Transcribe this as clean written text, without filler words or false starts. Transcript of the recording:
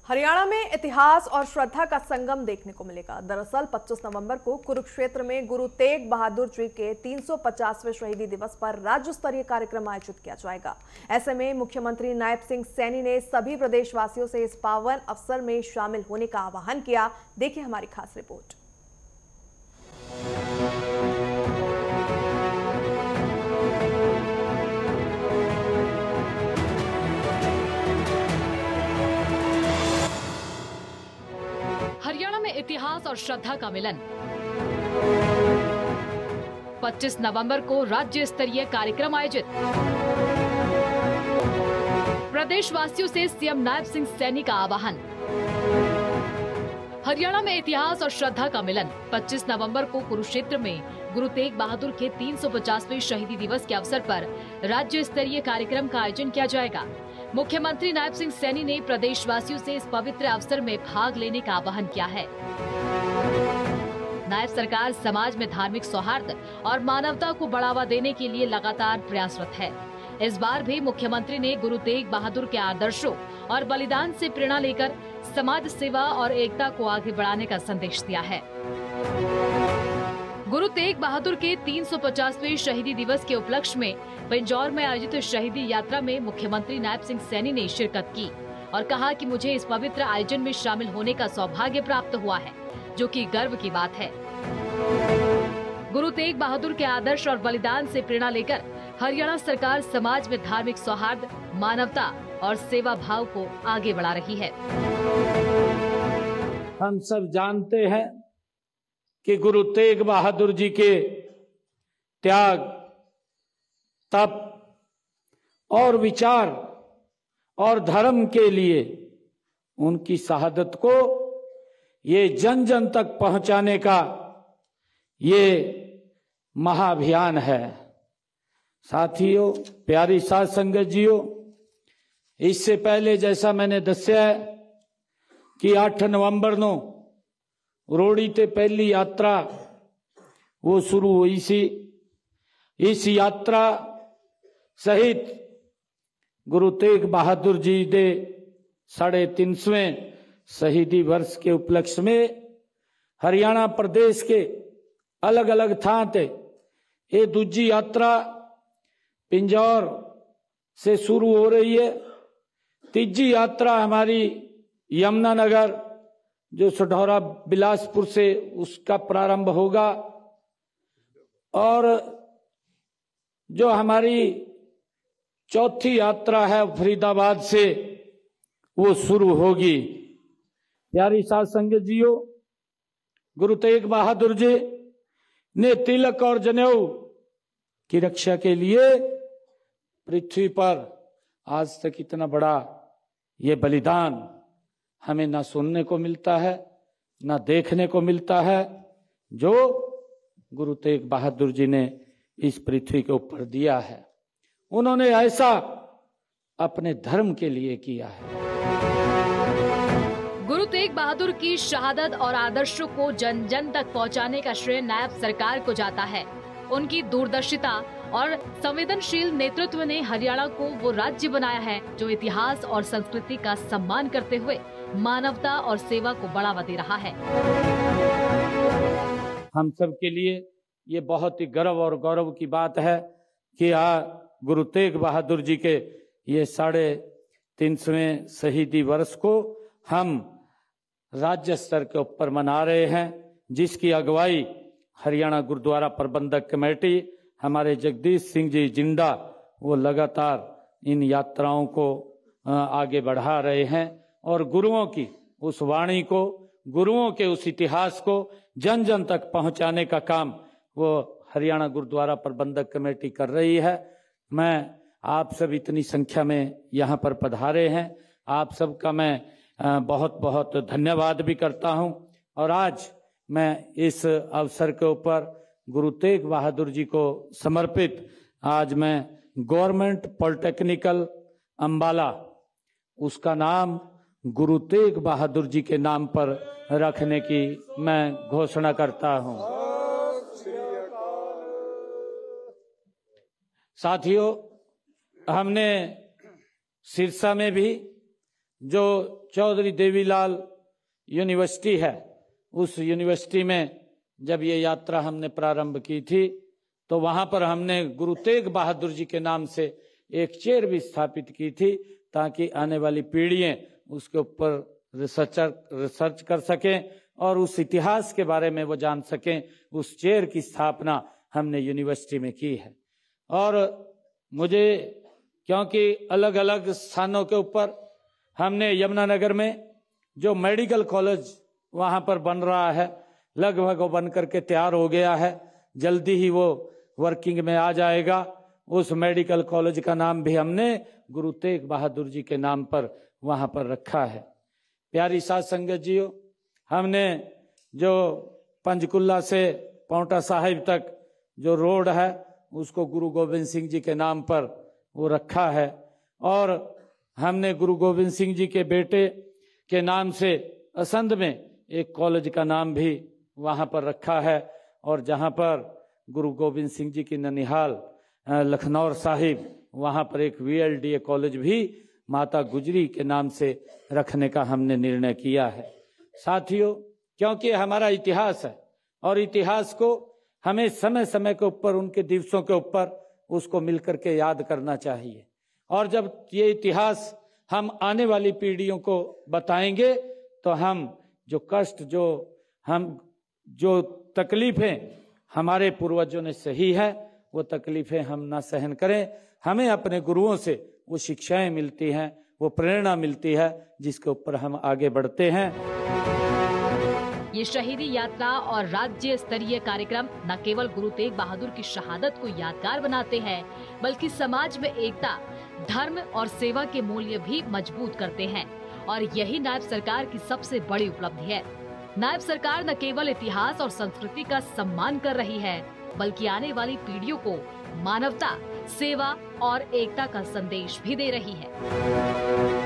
हरियाणा में इतिहास और श्रद्धा का संगम देखने को मिलेगा। दरअसल 25 नवंबर को कुरुक्षेत्र में गुरु तेग बहादुर जी के 350वें शहीदी दिवस पर राज्य स्तरीय कार्यक्रम आयोजित किया जाएगा। ऐसे में मुख्यमंत्री नायब सिंह सैनी ने सभी प्रदेशवासियों से इस पावन अवसर में शामिल होने का आह्वान किया। देखिए हमारी खास रिपोर्ट। हरियाणा में इतिहास और श्रद्धा का मिलन। 25 नवंबर को राज्य स्तरीय कार्यक्रम आयोजित। प्रदेशवासियों से सीएम नायब सिंह सैनी का आह्वान। हरियाणा में इतिहास और श्रद्धा का मिलन। 25 नवंबर को कुरुक्षेत्र में गुरु तेग बहादुर के 350वें शहीदी दिवस के अवसर पर राज्य स्तरीय कार्यक्रम का आयोजन किया जाएगा। मुख्यमंत्री नायब सिंह सैनी ने प्रदेशवासियों से इस पवित्र अवसर में भाग लेने का आह्वान किया है। नायब सरकार समाज में धार्मिक सौहार्द और मानवता को बढ़ावा देने के लिए लगातार प्रयासरत है। इस बार भी मुख्यमंत्री ने गुरु तेग बहादुर के आदर्शों और बलिदान से प्रेरणा लेकर समाज सेवा और एकता को आगे बढ़ाने का संदेश दिया है। गुरु तेग बहादुर के 350वें शहीदी दिवस के उपलक्ष्य में पिंजौर में आयोजित शहीदी यात्रा में मुख्यमंत्री नायब सिंह सैनी ने शिरकत की और कहा कि मुझे इस पवित्र आयोजन में शामिल होने का सौभाग्य प्राप्त हुआ है, जो कि गर्व की बात है। गुरु तेग बहादुर के आदर्श और बलिदान से प्रेरणा लेकर हरियाणा सरकार समाज में धार्मिक सौहार्द, मानवता और सेवा भाव को आगे बढ़ा रही है। हम सब जानते हैं कि गुरु तेग बहादुर जी के त्याग, तप और विचार और धर्म के लिए उनकी शहादत को ये जन जन तक पहुंचाने का ये महाअभियान है। साथियों, प्यारी साध संगत जीओ, इससे पहले जैसा मैंने दस्या है कि 8 नवंबर ਨੂੰ रोड़ी ते पहली यात्रा वो शुरू हुई सी। इस यात्रा सहित गुरु तेग बहादुर जी दे 350वें शहीदी वर्ष के उपलक्ष्य में हरियाणा प्रदेश के अलग अलग थां ते ये दूजी यात्रा पिंजौर से शुरू हो रही है। तीजी यात्रा हमारी यमुनानगर जो सढौरा बिलासपुर से उसका प्रारंभ होगा और जो हमारी चौथी यात्रा है फरीदाबाद से वो शुरू होगी। प्यारी साध संगत जीओ, गुरु तेग बहादुर जी ने तिलक और जनेऊ की रक्षा के लिए पृथ्वी पर आज तक इतना बड़ा ये बलिदान हमें ना सुनने को मिलता है, ना देखने को मिलता है, जो गुरु तेग बहादुर जी ने इस पृथ्वी के ऊपर दिया है। उन्होंने ऐसा अपने धर्म के लिए किया है। गुरु तेग बहादुर की शहादत और आदर्शों को जन जन तक पहुंचाने का श्रेय नायब सरकार को जाता है। उनकी दूरदर्शिता और संवेदनशील नेतृत्व ने हरियाणा को वो राज्य बनाया है जो इतिहास और संस्कृति का सम्मान करते हुए मानवता और सेवा को बढ़ावा दे रहा है। हम सब के लिए ये बहुत ही गर्व और गौरव की बात है कि गुरु तेग बहादुर जी के ये 350वें शहीदी वर्ष को हम राज्य स्तर के ऊपर मना रहे हैं, जिसकी अगुवाई हरियाणा गुरुद्वारा प्रबंधक कमेटी हमारे जगदीश सिंह जी जिंदा वो लगातार इन यात्राओं को आगे बढ़ा रहे हैं और गुरुओं की उस वाणी को, गुरुओं के उस इतिहास को जन जन तक पहुंचाने का काम वो हरियाणा गुरुद्वारा प्रबंधक कमेटी कर रही है। मैं आप सब इतनी संख्या में यहाँ पर पधारे हैं, आप सबका मैं बहुत बहुत धन्यवाद भी करता हूँ। और आज मैं इस अवसर के ऊपर गुरु तेग बहादुर जी को समर्पित आज मैं गवर्नमेंट पॉलिटेक्निकल अंबाला उसका नाम गुरु तेग बहादुर जी के नाम पर रखने की मैं घोषणा करता हूं। साथियों, हमने सिरसा में भी जो चौधरी देवीलाल यूनिवर्सिटी है, उस यूनिवर्सिटी में जब ये यात्रा हमने प्रारंभ की थी तो वहां पर हमने गुरु तेग बहादुर जी के नाम से एक चेयर भी स्थापित की थी, ताकि आने वाली पीढ़ियां उसके ऊपर रिसर्च कर सकें और उस इतिहास के बारे में वो जान सकें। उस चेयर की स्थापना हमने यूनिवर्सिटी में की है। और मुझे क्योंकि अलग अलग स्थानों के ऊपर हमने यमुनानगर में जो मेडिकल कॉलेज वहां पर बन रहा है, लगभग वो बन करके तैयार हो गया है, जल्दी ही वो वर्किंग में आ जाएगा। उस मेडिकल कॉलेज का नाम भी हमने गुरु तेग बहादुर जी के नाम पर वहां पर रखा है। प्यारी साध संगत जियो, हमने जो पंचकुला से पांवटा साहिब तक जो रोड है उसको गुरु गोविंद सिंह जी के नाम पर वो रखा है। और हमने गुरु गोविंद सिंह जी के बेटे के नाम से असंध में एक कॉलेज का नाम भी वहां पर रखा है। और जहां पर गुरु गोविंद सिंह जी की ननिहाल लखनौर साहिब, वहां पर एक VLDA कॉलेज भी माता गुजरी के नाम से रखने का हमने निर्णय किया है। साथियों, क्योंकि हमारा इतिहास है और इतिहास को हमें समय समय के ऊपर, उनके दिवसों के ऊपर उसको मिलकर के याद करना चाहिए। और जब ये इतिहास हम आने वाली पीढ़ियों को बताएंगे तो हम जो कष्ट, जो तकलीफें हमारे पूर्वजों ने सही है, वो तकलीफें हम ना सहन करें। हमें अपने गुरुओं से वो शिक्षाएं मिलती हैं, वो प्रेरणा मिलती है, जिसके ऊपर हम आगे बढ़ते हैं। ये शहीदी यात्रा और राज्य स्तरीय कार्यक्रम न केवल गुरु तेग बहादुर की शहादत को यादगार बनाते हैं, बल्कि समाज में एकता, धर्म और सेवा के मूल्य भी मजबूत करते हैं। और यही नायब सरकार की सबसे बड़ी उपलब्धि है। नायब सरकार न केवल इतिहास और संस्कृति का सम्मान कर रही है, बल्कि आने वाली पीढ़ियों को मानवता, सेवा और एकता का संदेश भी दे रही है।